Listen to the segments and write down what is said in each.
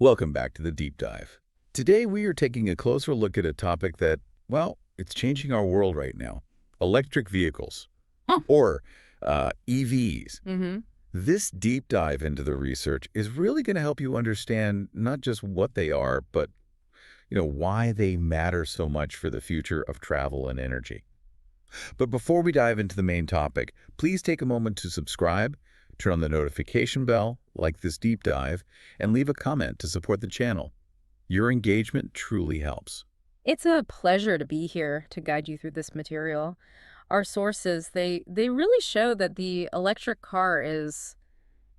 Welcome back to the Deep Dive. Today we are taking a closer look at a topic that, well, it's changing our world right now. Electric vehicles, or EVs. This deep dive into the research is really going to help you understand not just what they are, but why they matter so much for the future of travel and energy. But before we dive into the main topic, please take a moment to subscribe, turn on the notification bell, like this deep dive, and leave a comment to support the channel. Your engagement truly helps. It's a pleasure to be here to guide you through this material. Our sources, they really show that the electric car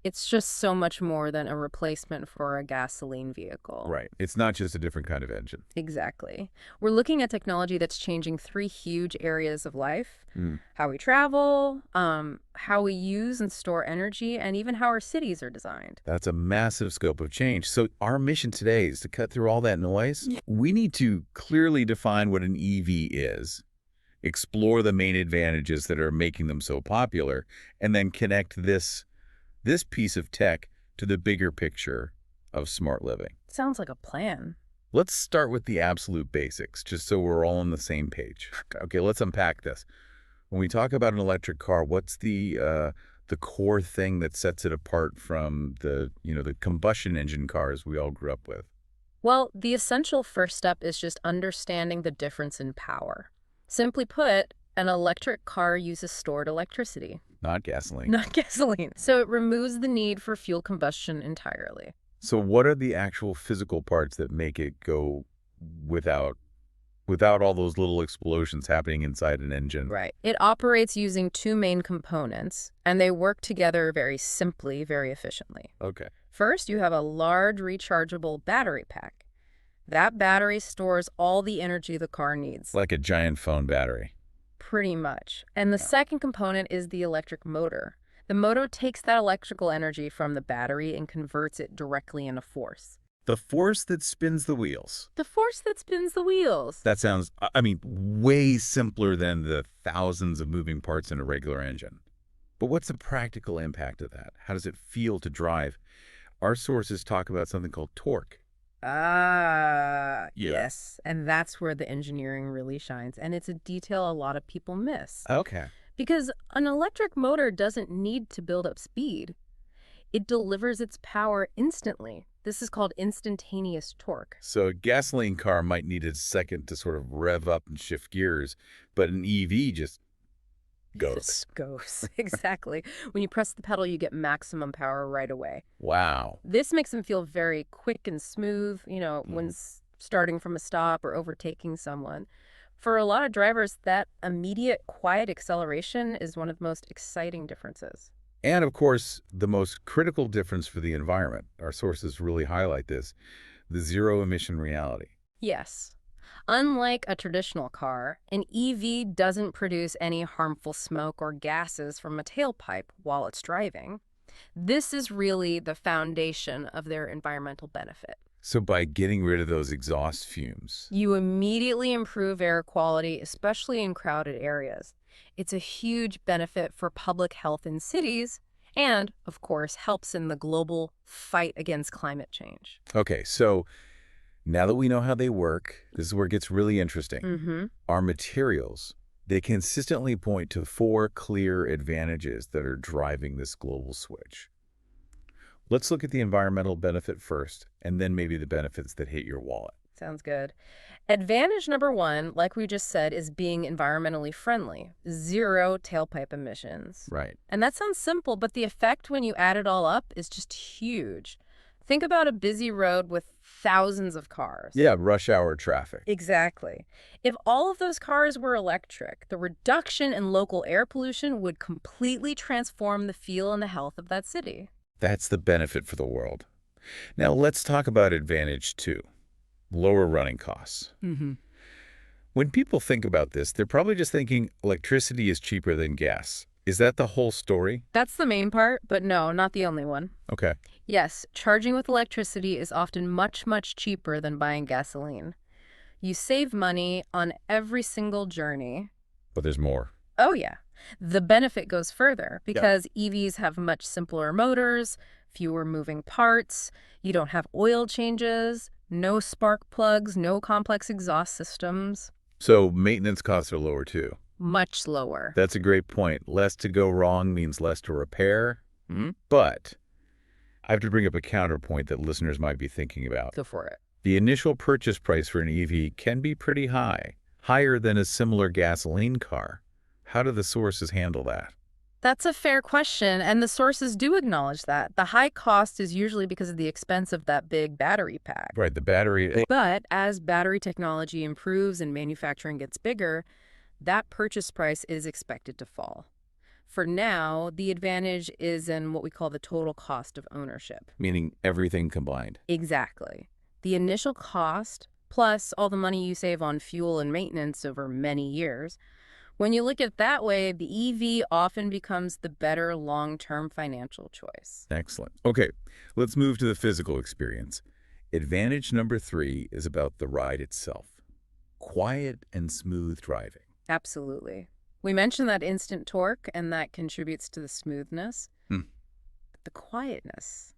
it's just so much more than a replacement for a gasoline vehicle. Right. It's not just a different kind of engine. Exactly. We're looking at technology that's changing three huge areas of life: how we travel, how we use and store energy, and even how our cities are designed. That's a massive scope of change. So our mission today is to cut through all that noise. We need to clearly define what an EV is, explore the main advantages that are making them so popular, and then connect this piece of tech to the bigger picture of smart living. Sounds like a plan. Let's start with the absolute basics, just so we're all on the same page. Okay, let's unpack this. When we talk about an electric car, what's the core thing that sets it apart from the combustion engine cars we all grew up with? Well, the essential first step is just understanding the difference in power. Simply put, an electric car uses stored electricity. Not gasoline. Not gasoline. So it removes the need for fuel combustion entirely. So what are the actual physical parts that make it go without all those little explosions happening inside an engine? Right. It operates using two main components, and they work together very simply, very efficiently. Okay. First, you have a large rechargeable battery pack. That battery stores all the energy the car needs. Like a giant phone battery. Pretty much. And the second component is the electric motor. The motor takes that electrical energy from the battery and converts it directly into force. The force that spins the wheels. The force that spins the wheels. That sounds, way simpler than the thousands of moving parts in a regular engine. But what's the practical impact of that? How does it feel to drive? Our sources talk about something called torque. Yes. And that's where the engineering really shines. And it's a detail a lot of people miss. Okay. Because an electric motor doesn't need to build up speed. It delivers its power instantly. This is called instantaneous torque. So a gasoline car might need a second to sort of rev up and shift gears, but an EV just goes. Just goes. Exactly. When you press the pedal, you get maximum power right away. Wow. This makes them feel very quick and smooth, when starting from a stop or overtaking someone. For a lot of drivers, that immediate quiet acceleration is one of the most exciting differences. And of course, the most critical difference for the environment, our sources really highlight this, the zero-emission reality. Yes. Unlike a traditional car, an EV doesn't produce any harmful smoke or gases from a tailpipe while it's driving. This is really the foundation of their environmental benefit. So by getting rid of those exhaust fumes, you immediately improve air quality, especially in crowded areas. It's a huge benefit for public health in cities and, of course, helps in the global fight against climate change. Okay, so now that we know how they work, this is where it gets really interesting. Our materials, they consistently point to 4 clear advantages that are driving this global switch. Let's look at the environmental benefit first, and then maybe the benefits that hit your wallet. Sounds good. Advantage number 1, like we just said, is being environmentally friendly. 0 tailpipe emissions. Right. And that sounds simple, but the effect when you add it all up is just huge. Think about a busy road with thousands of cars. Yeah, rush hour traffic. Exactly. If all of those cars were electric, the reduction in local air pollution would completely transform the feel and the health of that city. That's the benefit for the world. Now let's talk about advantage 2, lower running costs. When people think about this, they're probably just thinking electricity is cheaper than gas. Is that the whole story? That's the main part, but no, not the only one. Okay. Yes, charging with electricity is often much, much cheaper than buying gasoline. You save money on every single journey. But there's more. Oh, yeah. The benefit goes further Yeah. because EVs have much simpler motors, fewer moving parts, you don't have oil changes, no spark plugs, no complex exhaust systems. So maintenance costs are lower too. Much lower. That's a great point. Less to go wrong means less to repair. But I have to bring up a counterpoint that listeners might be thinking about. Go for it. The initial purchase price for an EV can be pretty high, higher than a similar gasoline car. How do the sources handle that? That's a fair question, and the sources do acknowledge that. The high cost is usually because of the expense of that big battery pack. Right, the battery. But as battery technology improves and manufacturing gets bigger, that purchase price is expected to fall. For now, the advantage is in what we call the total cost of ownership. Meaning everything combined. Exactly. The initial cost, plus all the money you save on fuel and maintenance over many years. When you look at it that way, the EV often becomes the better long-term financial choice. Excellent. Okay, let's move to the physical experience. Advantage number 3 is about the ride itself. Quiet and smooth driving. Absolutely. We mentioned that instant torque, and that contributes to the smoothness. Hmm. The quietness,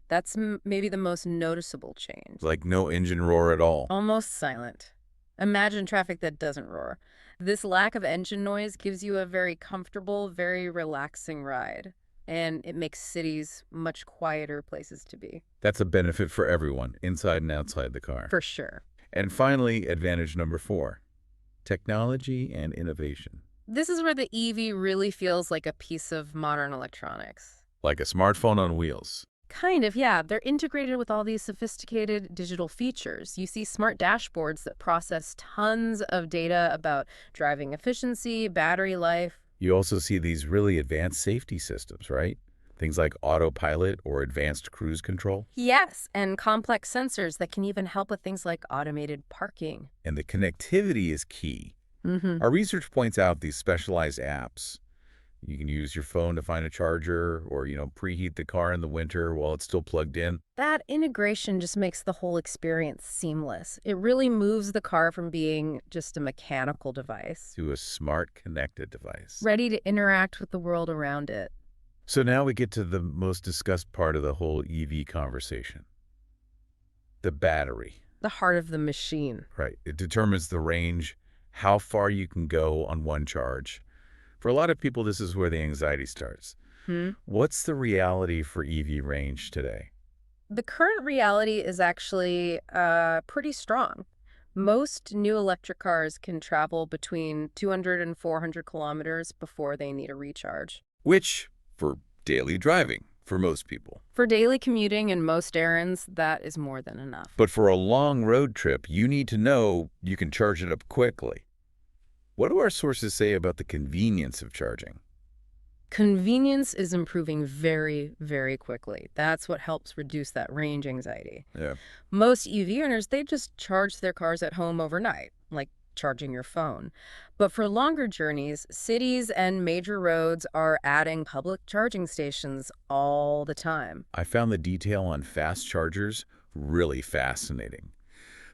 that's maybe the most noticeable change. Like no engine roar at all. Almost silent. Imagine traffic that doesn't roar. This lack of engine noise gives you a very comfortable, very relaxing ride, and it makes cities much quieter places to be. That's a benefit for everyone, inside and outside the car. For sure. And finally, advantage number 4, technology and innovation. This is where the EV really feels like a piece of modern electronics. Like a smartphone on wheels. Kind of, yeah. They're integrated with all these sophisticated digital features. You see smart dashboards that process tons of data about driving efficiency, battery life. You also see these really advanced safety systems, right? Things like autopilot or advanced cruise control. Yes, and complex sensors that can even help with things like automated parking. And the connectivity is key. Our research points out these specialized apps. You can use your phone to find a charger or, preheat the car in the winter while it's still plugged in. That integration just makes the whole experience seamless. It really moves the car from being just a mechanical device To a smart connected device. ready to interact with the world around it. So now we get to the most discussed part of the whole EV conversation. The battery. The heart of the machine. Right. It determines the range, how far you can go on one charge. For a lot of people, this is where the anxiety starts. What's the reality for EV range today? The current reality is actually pretty strong. Most new electric cars can travel between 200 and 400 kilometers before they need a recharge. Which, for daily driving, for most people. For daily commuting and most errands, that is more than enough. But for a long road trip, you need to know you can charge it up quickly. What do our sources say about the convenience of charging? Convenience is improving very, very quickly. That's what helps reduce that range anxiety. Yeah. Most EV owners, they just charge their cars at home overnight, like charging your phone. But for longer journeys, cities and major roads are adding public charging stations all the time. I found the detail on fast chargers really fascinating.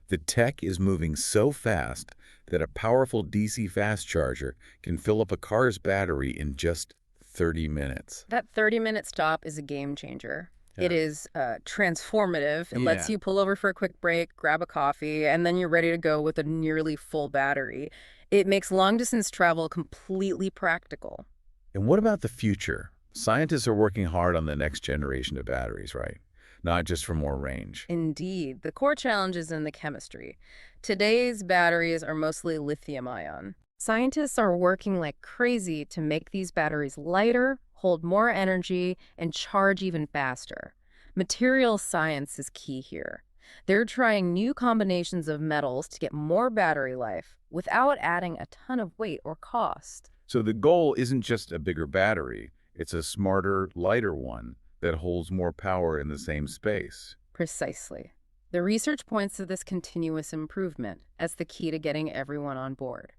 The tech is moving so fast that a powerful DC fast charger can fill up a car's battery in just 30 minutes. That 30-minute stop is a game changer. Yeah. It is transformative. It lets Yeah. you pull over for a quick break, grab a coffee, and then you're ready to go with a nearly full battery. It makes long-distance travel completely practical. And what about the future? Scientists are working hard on the next generation of batteries, right? Not just for more range. Indeed, the core challenge is in the chemistry. Today's batteries are mostly lithium-ion. Scientists are working like crazy to make these batteries lighter, hold more energy, and charge even faster. Material science is key here. They're trying new combinations of metals to get more battery life without adding a ton of weight or cost. So the goal isn't just a bigger battery, it's a smarter, lighter one that holds more power in the same space. Precisely. The research points to this continuous improvement as the key to getting everyone on board.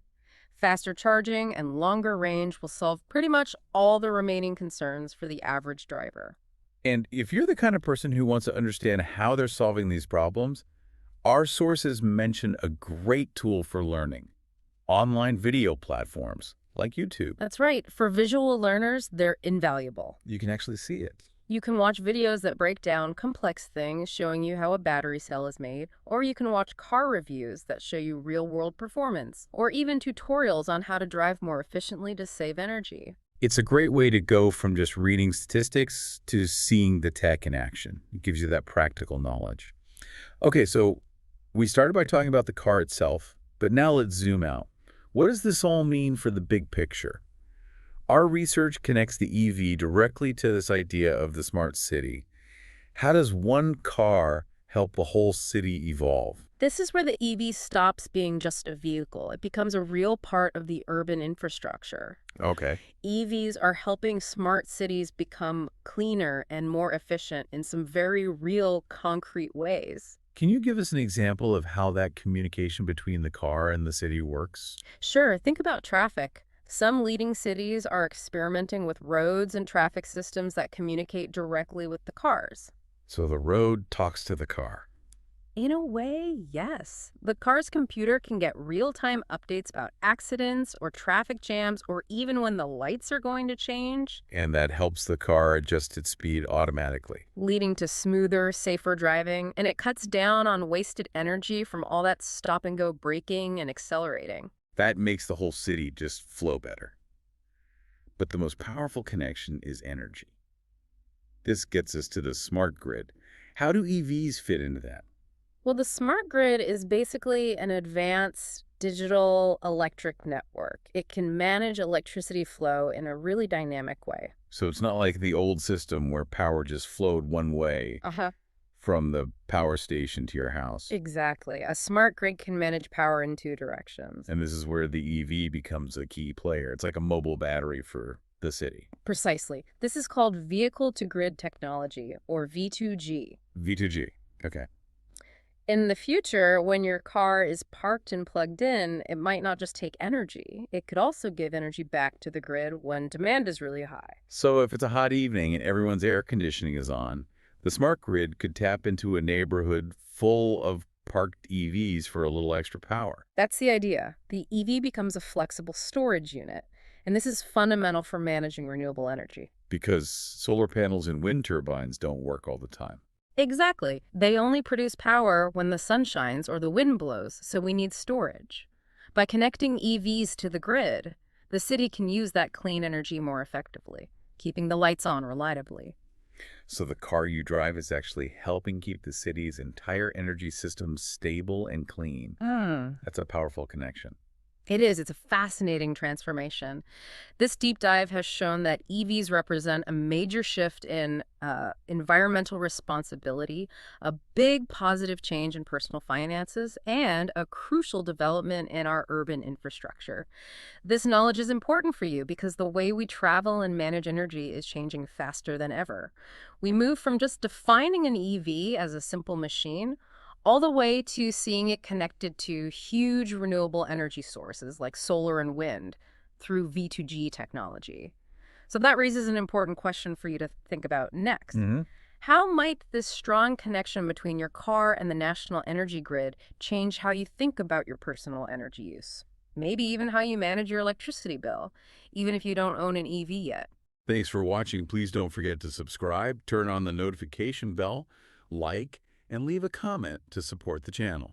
Faster charging and longer range will solve pretty much all the remaining concerns for the average driver. And if you're the kind of person who wants to understand how they're solving these problems, our sources mention a great tool for learning: online video platforms like YouTube. That's right. For visual learners, they're invaluable. You can actually see it. You can watch videos that break down complex things, showing you how a battery cell is made, or you can watch car reviews that show you real-world performance, or even tutorials on how to drive more efficiently to save energy. It's a great way to go from just reading statistics to seeing the tech in action. It gives you that practical knowledge. Okay, so we started by talking about the car itself, but now let's zoom out. What does this all mean for the big picture? Our research connects the EV directly to this idea of the smart city. How does one car help the whole city evolve? This is where the EV stops being just a vehicle. It becomes a real part of the urban infrastructure. Okay. EVs are helping smart cities become cleaner and more efficient in some very real, concrete ways. Can you give us an example of how that communication between the car and the city works? Sure, think about traffic. Some leading cities are experimenting with roads and traffic systems that communicate directly with the cars. So the road talks to the car. In a way, yes. The car's computer can get real-time updates about accidents or traffic jams or even when the lights are going to change, And that helps the car adjust its speed automatically. leading to smoother, safer driving, and it cuts down on wasted energy from all that stop-and-go braking and accelerating. That makes the whole city just flow better. But the most powerful connection is energy. This gets us to the smart grid. How do EVs fit into that? Well, the smart grid is basically an advanced digital electric network. It can manage electricity flow in a really dynamic way. So it's not like the old system where power just flowed one way Uh-huh. from the power station to your house. Exactly. A smart grid can manage power in two directions. And this is where the EV becomes a key player. It's like a mobile battery for the city. Precisely. This is called vehicle-to-grid technology, or V2G. V2G. Okay. In the future, when your car is parked and plugged in, it might not just take energy. It could also give energy back to the grid when demand is really high. So if it's a hot evening and everyone's air conditioning is on, the smart grid could tap into a neighborhood full of parked EVs for a little extra power. That's the idea. The EV becomes a flexible storage unit, and this is fundamental for managing renewable energy. Because solar panels and wind turbines don't work all the time. Exactly. They only produce power when the sun shines or the wind blows, so we need storage. By connecting EVs to the grid, the city can use that clean energy more effectively, keeping the lights on reliably. So the car you drive is actually helping keep the city's entire energy system stable and clean. That's a powerful connection. It is. It's a fascinating transformation. This deep dive has shown that EVs represent a major shift in environmental responsibility, a big positive change in personal finances, and a crucial development in our urban infrastructure. This knowledge is important for you because the way we travel and manage energy is changing faster than ever. We move from just defining an EV as a simple machine all the way to seeing it connected to huge renewable energy sources like solar and wind through V2G technology. So that raises an important question for you to think about next. How might this strong connection between your car and the national energy grid change how you think about your personal energy use? Maybe even how you manage your electricity bill, even if you don't own an EV yet. Thanks for watching. Please don't forget to subscribe, turn on the notification bell, like, and leave a comment to support the channel.